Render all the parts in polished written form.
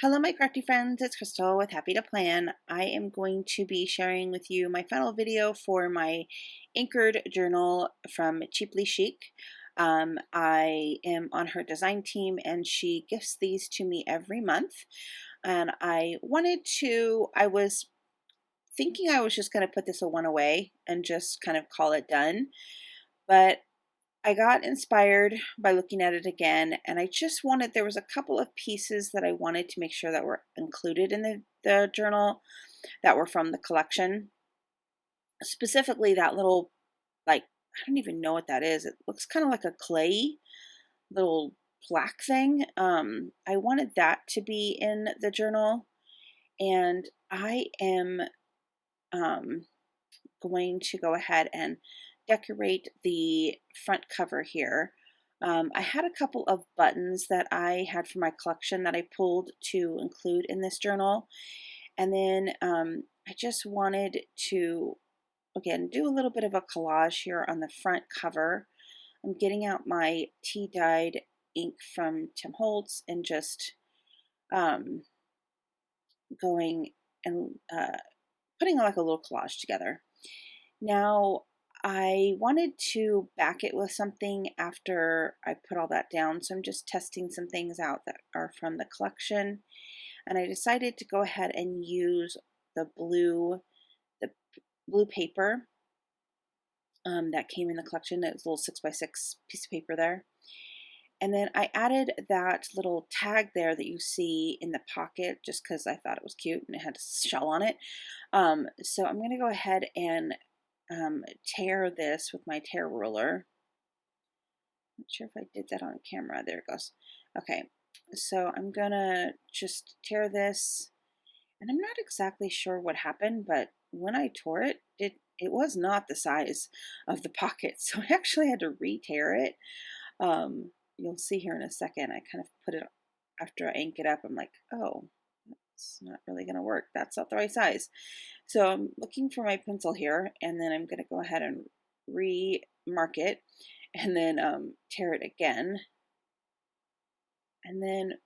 Hello, my crafty friends. It's Crystal with Happy to Plan. I am going to be sharing with you my final video for my anchored journal from Cheaply Chic. I am on her design team and she gifts these to me every month. And I was thinking I was just going to put this one away and just kind of call it done. But I got inspired by looking at it again, and there was a couple of pieces that I wanted to make sure that were included in the journal that were from the collection. Specifically that little, I don't even know what that is. It looks kind of like a clay little plaque thing. I wanted that to be in the journal, and I am going to go ahead and decorate the front cover here. I had a couple of buttons that I had from my collection that I pulled to include in this journal. And then I just wanted to, again, do a little bit of a collage here on the front cover. I'm getting out my tea-dyed ink from Tim Holtz and just going and putting like a little collage together. Now, I wanted to back it with something after I put all that down, so I'm just testing some things out that are from the collection, and I decided to go ahead and use the blue paper that came in the collection. It was a little 6x6 piece of paper there. And then I added that little tag there that you see in the pocket just because I thought it was cute and it had a shell on it. So I'm going to go ahead and tear this with my tear ruler. Not sure if I did that on camera. There it goes. Okay, so I'm gonna just tear this, and I'm not exactly sure what happened, but when I tore it, it was not the size of the pocket, so I actually had to re-tear it. You'll see here in a second. I kind of put it after I ink it up. I'm like, oh, it's not really going to work. That's not the right size. So I'm looking for my pencil here, and then I'm going to go ahead and re-mark it and then tear it again. And then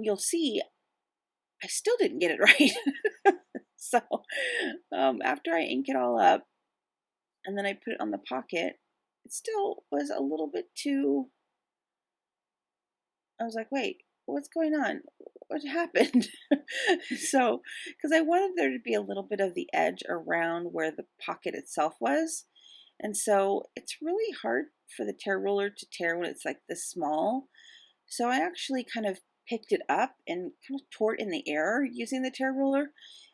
you'll see I still didn't get it right. So after I ink it all up and then I put it on the pocket, it still was a little bit too, I was like, wait, what's going on? What happened? So, because I wanted there to be a little bit of the edge around where the pocket itself was. And so it's really hard for the tear ruler to tear when it's like this small. So I actually kind of picked it up and kind of tore it in the air using the tear ruler.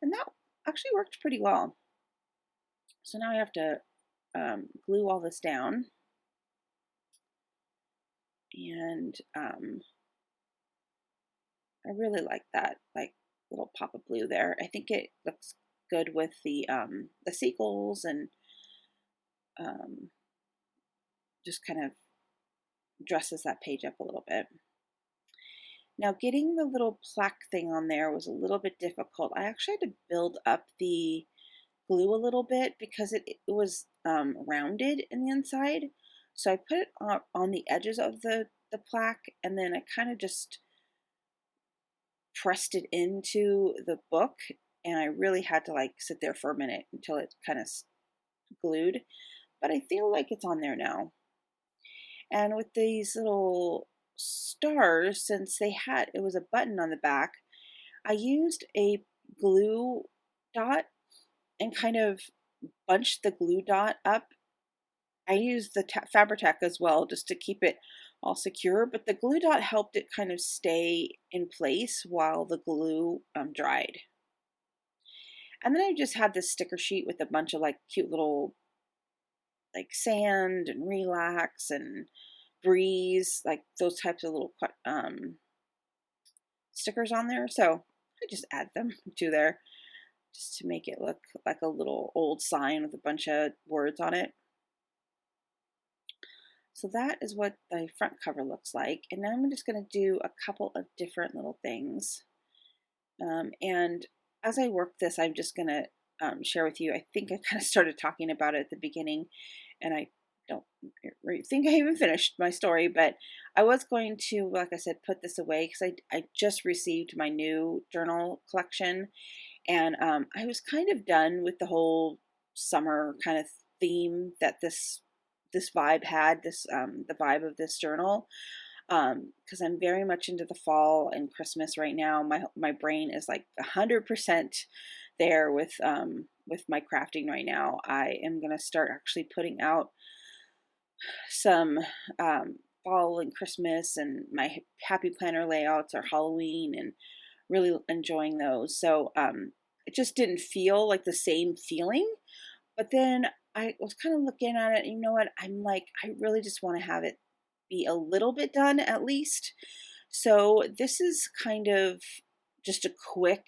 And that actually worked pretty well. So now I have to glue all this down. And I really like that, like, little pop of blue there. I think it looks good with the sequels and just kind of dresses that page up a little bit. Now, getting the little plaque thing on there was a little bit difficult. I actually had to build up the glue a little bit because it was rounded in the inside. So I put it on the edges of the plaque, and then I kind of just pressed it into the book, and I really had to like sit there for a minute until it kind of glued, but I feel like it's on there now. And with these little stars, since it was a button on the back, I used a glue dot and kind of bunched the glue dot up. I used the Fabri-Tac as well just to keep it all secure, but the glue dot helped it kind of stay in place while the glue dried. And then I just had this sticker sheet with a bunch of like cute little like sand and relax and breeze, like those types of little stickers on there. So I just add them to there just to make it look like a little old sign with a bunch of words on it. So that is what the front cover looks like. And now I'm just going to do a couple of different little things. And as I work this, I'm just going to share with you. I think I kind of started talking about it at the beginning, and I don't think I even finished my story, but I was going to, like I said, put this away because I just received my new journal collection, and I was kind of done with the whole summer kind of theme that this vibe had, this the vibe of this journal, because I'm very much into the fall and Christmas right now. My brain is like 100% there with my crafting right now. I am gonna start actually putting out some fall and Christmas, and my happy planner layouts are Halloween, and really enjoying those. So it just didn't feel like the same feeling. But then I was kind of looking at it, and you know what? I'm like, I really just want to have it be a little bit done at least. So this is kind of just a quick,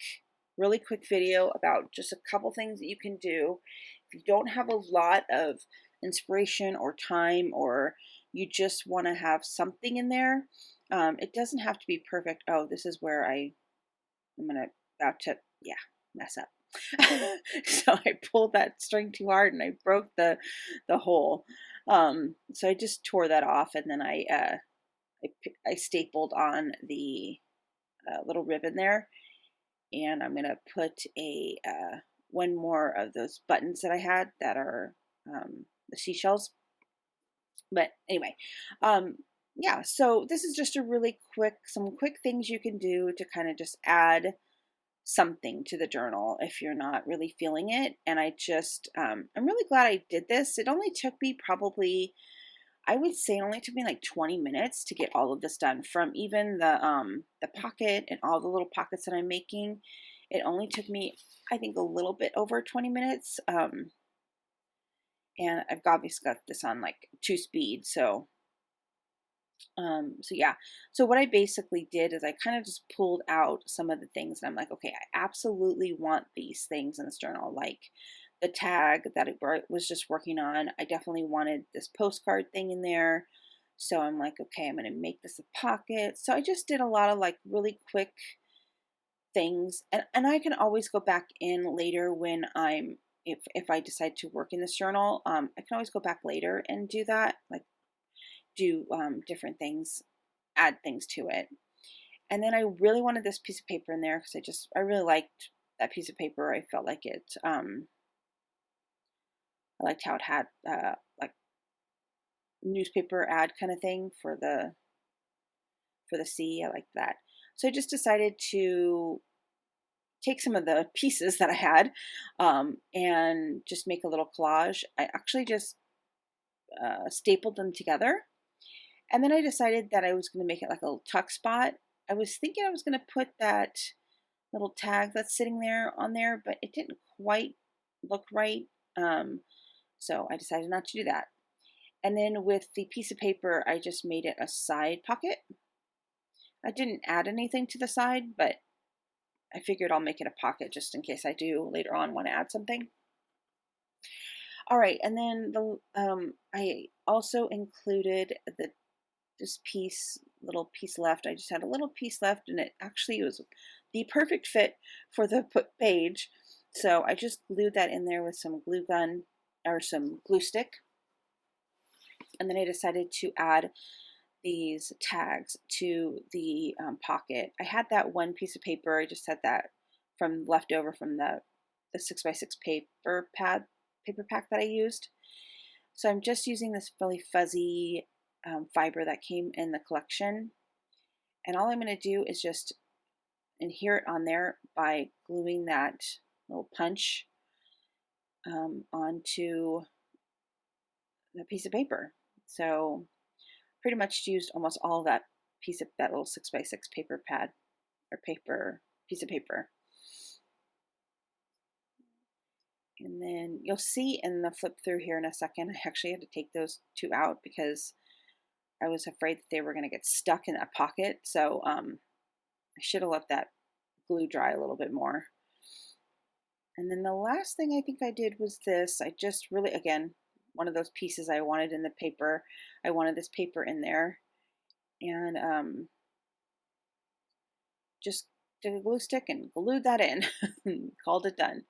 really quick video about just a couple things that you can do if you don't have a lot of inspiration or time, or you just want to have something in there. It doesn't have to be perfect. Oh, this is where I'm gonna about to, yeah, mess up. So I pulled that string too hard and I broke the hole. So I just tore that off, and then I stapled on the little ribbon there, and I'm gonna put a one more of those buttons that I had that are the seashells. But anyway, yeah, so this is just a really some quick things you can do to kind of just add something to the journal if you're not really feeling it. And I just, I'm really glad I did this. It only took me probably, I would say it only took me like 20 minutes to get all of this done, from even the pocket and all the little pockets that I'm making. It only took me, I think, a little bit over 20 minutes. And I've obviously got this on like 2 speed. So yeah, so what I basically did is I kind of just pulled out some of the things, and I'm like, okay, I absolutely want these things in this journal, like the tag that I was just working on. I definitely wanted this postcard thing in there. So I'm like, okay, I'm going to make this a pocket. So I just did a lot of like really quick things, and I can always go back in later when if I decide to work in this journal, I can always go back later and do that, like do different things, add things to it. And then I really wanted this piece of paper in there because I really liked that piece of paper. I felt like I liked how it had like newspaper ad kind of thing for the sea. I liked that. So I just decided to take some of the pieces that I had and just make a little collage. I actually just stapled them together. And then I decided that I was going to make it like a little tuck spot. I was thinking I was going to put that little tag that's sitting there on there, but it didn't quite look right. So I decided not to do that. And then with the piece of paper, I just made it a side pocket. I didn't add anything to the side, but I figured I'll make it a pocket just in case I do later on want to add something. All right, and then I also included this little piece left. I just had a little piece left, and it actually was the perfect fit for the page. So I just glued that in there with some glue gun or some glue stick. And then I decided to add these tags to the pocket. I had that one piece of paper. I just had that from left over from the 6x6 paper pack that I used. So I'm just using this really fuzzy fiber that came in the collection. And all I'm going to do is just adhere it on there by gluing that little punch onto the piece of paper. So pretty much used almost all of that little 6x6 paper pad or piece of paper. And then you'll see in the flip through here in a second, I actually had to take those two out because I was afraid that they were going to get stuck in that pocket. So I should have let that glue dry a little bit more. And then the last thing I think I did was this. I just really, again, one of those pieces I wanted in the paper. I wanted this paper in there. And just did a glue stick and glued that in. Called it done.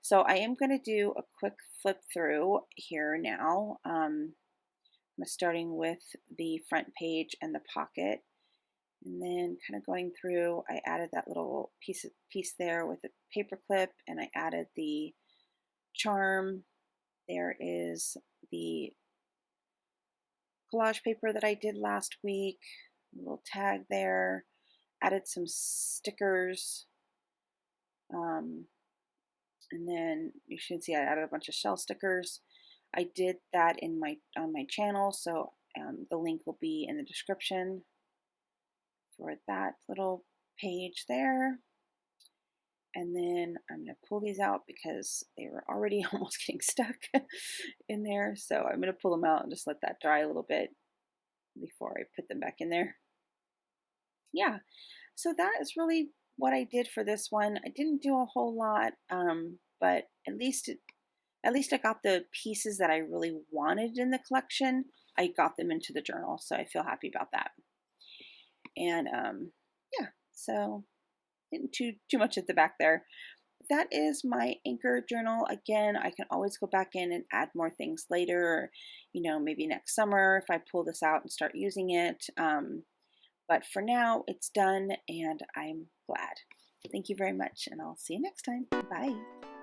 So I am going to do a quick flip through here now. I'm starting with the front page and the pocket, and then kind of going through, I added that little piece there with the paper clip, and I added the charm. There is the collage paper that I did last week, a little tag there, added some stickers, and then you should see I added a bunch of shell stickers. I did that in on my channel, so the link will be in the description for that little page there. And then I'm going to pull these out because they were already almost getting stuck in there. So I'm going to pull them out and just let that dry a little bit before I put them back in there. Yeah, so that is really what I did for this one. I didn't do a whole lot, but at least I got the pieces that I really wanted in the collection. I got them into the journal, so I feel happy about that. And yeah, so didn't too much at the back there. That is my anchor journal. Again, I can always go back in and add more things later, or, you know, maybe next summer if I pull this out and start using it. But for now, it's done, and I'm glad. Thank you very much, and I'll see you next time. Bye.